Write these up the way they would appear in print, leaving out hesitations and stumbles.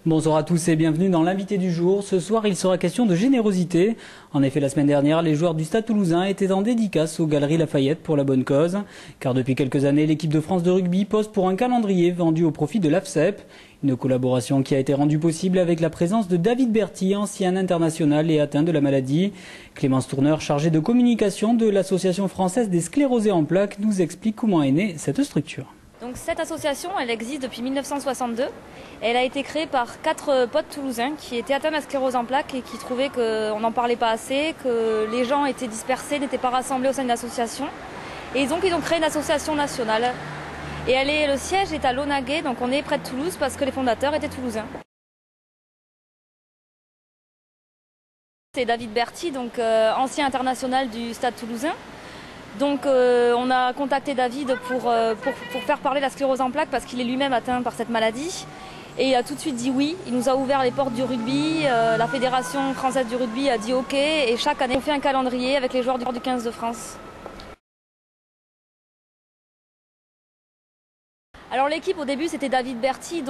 Bonsoir à tous et bienvenue dans l'invité du jour. Ce soir, il sera question de générosité. En effet, la semaine dernière, les joueurs du Stade Toulousain étaient en dédicace aux Galeries Lafayette pour la bonne cause. Car depuis quelques années, l'équipe de France de rugby pose pour un calendrier vendu au profit de l'AFCEP. Une collaboration qui a été rendue possible avec la présence de David Berthy, ancien international et atteint de la maladie. Clémence Tourneur, chargée de communication de l'Association française des sclérosés en plaques, nous explique comment est née cette structure. Donc cette association, elle existe depuis 1962. Elle a été créée par 4 potes toulousains qui étaient atteints de la sclérose en plaques et qui trouvaient qu'on n'en parlait pas assez, que les gens étaient dispersés, n'étaient pas rassemblés au sein d'une association. Et donc ils ont créé une association nationale. Et le siège est à Launaguet, donc on est près de Toulouse parce que les fondateurs étaient toulousains. C'est David Berthy, donc ancien international du Stade Toulousain. Donc on a contacté David pour faire parler la sclérose en plaques parce qu'il est lui-même atteint par cette maladie. Et il a tout de suite dit oui, il nous a ouvert les portes du rugby, la Fédération française du rugby a dit ok et chaque année on fait un calendrier avec les joueurs du 15 de France. Alors l'équipe au début c'était David Berthy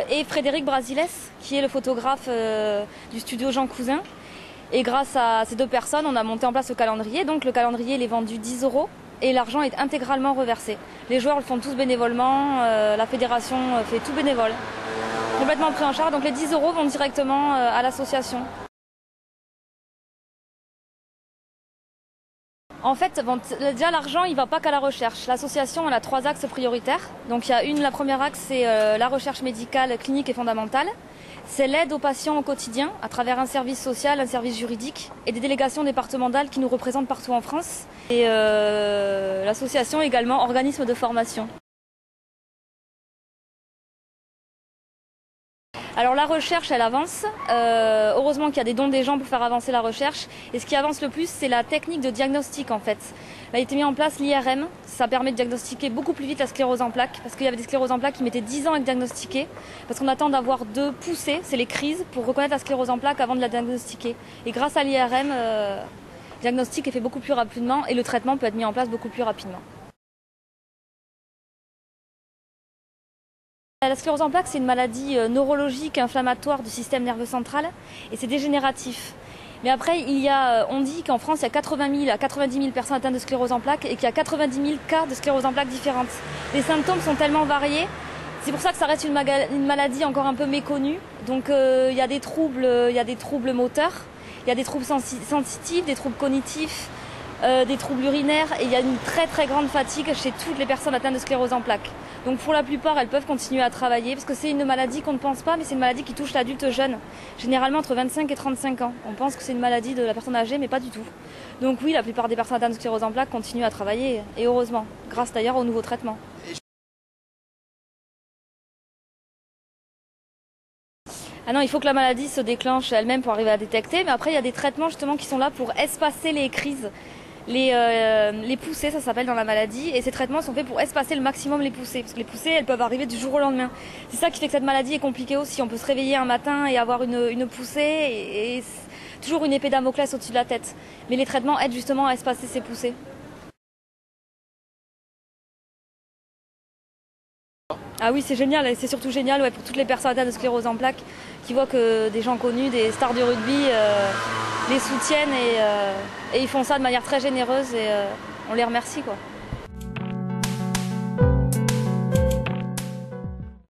et Frédéric Brasilès qui est le photographe du studio Jean Cousin. Et grâce à ces 2 personnes, on a monté en place le calendrier. Donc le calendrier il est vendu 10 € et l'argent est intégralement reversé. Les joueurs le font tous bénévolement, la fédération fait tout bénévole. Complètement pris en charge, donc les 10 € vont directement à l'association. En fait, déjà l'argent il ne va pas qu'à la recherche. L'association elle a 3 axes prioritaires. Donc la première axe c'est la recherche médicale, clinique et fondamentale. C'est l'aide aux patients au quotidien à travers un service social, un service juridique et des délégations départementales qui nous représentent partout en France. Et l'association également organisme de formation. Alors la recherche elle avance, heureusement qu'il y a des dons des gens pour faire avancer la recherche et ce qui avance le plus c'est la technique de diagnostic en fait. Il a été mis en place l'IRM, ça permet de diagnostiquer beaucoup plus vite la sclérose en plaques parce qu'il y avait des scléroses en plaques qui mettaient 10 ans à être diagnostiquées parce qu'on attend d'avoir 2 poussées, c'est les crises, pour reconnaître la sclérose en plaques avant de la diagnostiquer. Et grâce à l'IRM, le diagnostic est fait beaucoup plus rapidement et le traitement peut être mis en place beaucoup plus rapidement. La sclérose en plaques, c'est une maladie neurologique inflammatoire du système nerveux central et c'est dégénératif. Mais après, on dit qu'en France, il y a 80 000 à 90 000 personnes atteintes de sclérose en plaques et qu'il y a 90 000 cas de sclérose en plaques différentes. Les symptômes sont tellement variés, c'est pour ça que ça reste une maladie encore un peu méconnue. Donc il y a des troubles moteurs, il y a des troubles sensitifs, des troubles cognitifs, des troubles urinaires et il y a une très très grande fatigue chez toutes les personnes atteintes de sclérose en plaques. Donc pour la plupart, elles peuvent continuer à travailler parce que c'est une maladie qu'on ne pense pas, mais c'est une maladie qui touche l'adulte jeune, généralement entre 25 et 35 ans. On pense que c'est une maladie de la personne âgée, mais pas du tout. Donc oui, la plupart des personnes atteintes de sclérose en plaques continuent à travailler, et heureusement, grâce d'ailleurs aux nouveaux traitements. Ah non, il faut que la maladie se déclenche elle-même pour arriver à détecter, mais après il y a des traitements justement qui sont là pour espacer les crises. Les poussées, ça s'appelle dans la maladie, et ces traitements sont faits pour espacer le maximum les poussées, parce que les poussées, elles peuvent arriver du jour au lendemain. C'est ça qui fait que cette maladie est compliquée aussi. On peut se réveiller un matin et avoir une poussée, et toujours une épée Damoclès au-dessus de la tête. Mais les traitements aident justement à espacer ces poussées. Ah oui, c'est génial, et c'est surtout génial pour toutes les personnes atteintes de sclérose en plaques qui voient que des gens connus, des stars du rugby, les soutiennent et ils font ça de manière très généreuse et on les remercie quoi.